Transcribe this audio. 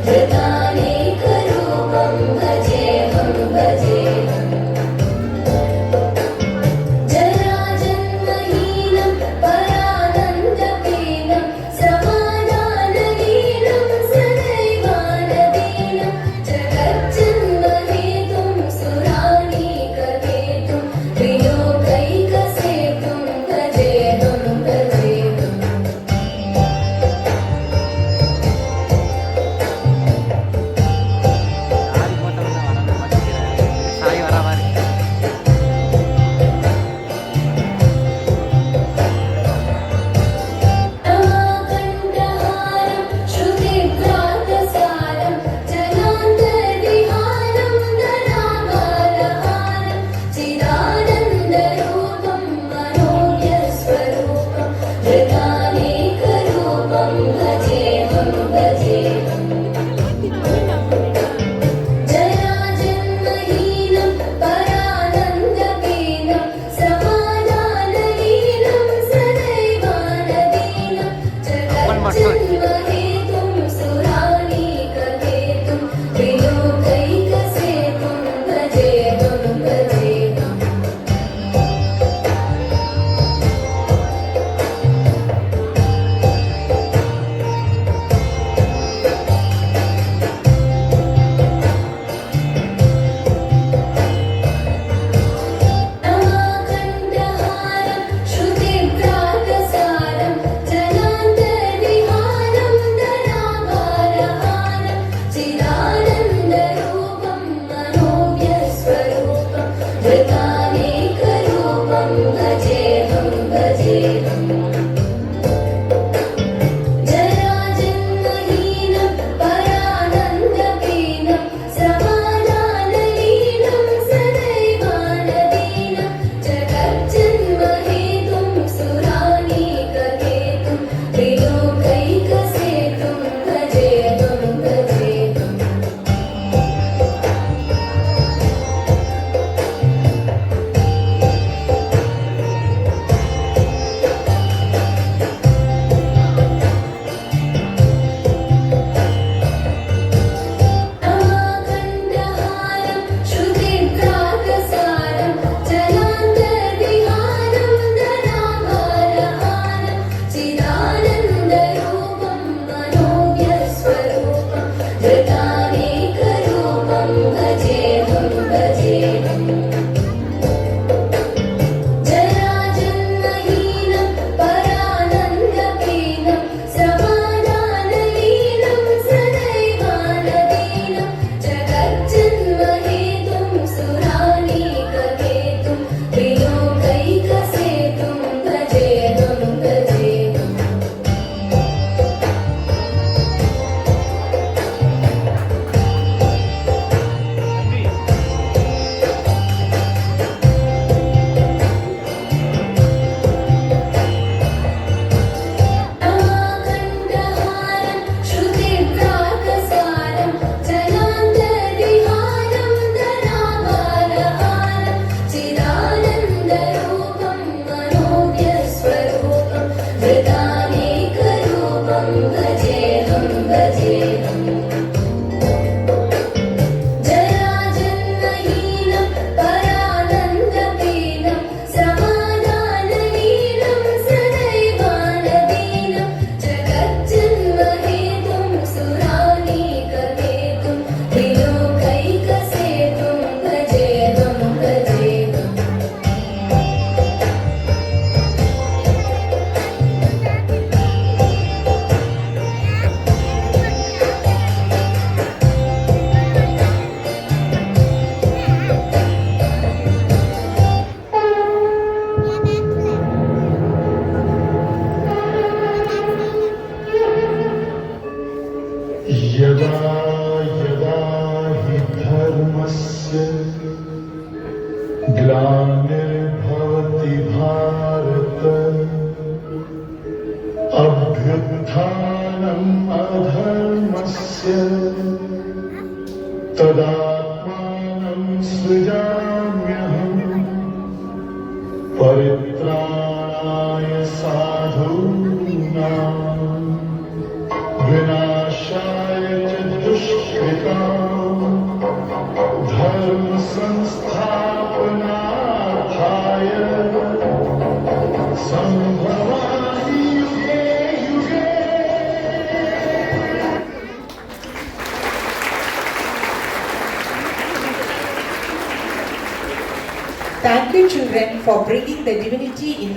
धृतानेकरूपं भजेऽहं भजेऽहम् जराजन्महीनं परानन्दहीनं समाधानहीनं सदैवानदीनं जगज्जन्महेतुं सुरानीकहेतुं त्रिलोकैकसेतुं भजेऽहं भजेऽहम् अमाकण्ठहारं श्रुतिभ्रातसारं जनान्तर्विहारं धनागारहारं चिदानन्दरूपं मनोज्ञस्वरूपं धृतानेकरूपं भजेऽहं भजेऽहम् जराजन्महीनं परानन्दहीनं समाधानहीनं सदैवानदीनं जगज्जन्महेतुं सुरानीकहेतुं त्रिलोकैकसेतुं भजेऽहं भजेऽहम् अमाकण्ठहारं श्रुतिभ्रातसारं जनान्तर्विहारं धनागारहारं चिदानन्दरूपं मनोज्ञस्वरूपं धृतानेकरूपं भजेऽहं भजेऽहम् जराजन्महीनं परानन्दहीनं समाधानहीनं सदैवानदीनं जगज्जन्महेतुं सुरानीकहेतुं त्रिलोकैकसेतुं भजेऽहं भजेऽहम् अमाकण्ठहारं श्रुतिभ्रातसारं जनान्तर्विहारं धनागारहारं चिदानन्दरूपं मनोज्ञस्वरूपं धृतानेकरूपं भजेऽहं भजेऽहम् जराजन्महीनं परानन्दहीनं समाधानहीनं सदैवानदीनं जगज्जन्महेतुं सुरानीकहेतुं त्रिलोकैकसेतुं भजेऽहं भजेऽहम् अमाकण्ठहारं श्रुतिभ्रातसारं जनान्तर्विहारं धनागारहारं चिदानन्दरूपं मनोज्ञस्वरूपं धृतानेकरूपं भजेऽहं भजेऽहम् जराजन्महीनं परानन्दहीनं समाधानहीनं सदैवानदीनं जगज्जन्महेतुं सुरानीकहेतुं त्रिलोकैकसेतुं भजेऽहं भजेऽहम् यदा यदा हि धर्मस्य ग्लानिर्भवति भारत अभ्युत्थानम् अधर्मस्य तदात्मानं सृजाम्यहम् परित्राणाय साधूनां विनाशाय च you children for bringing the divinity in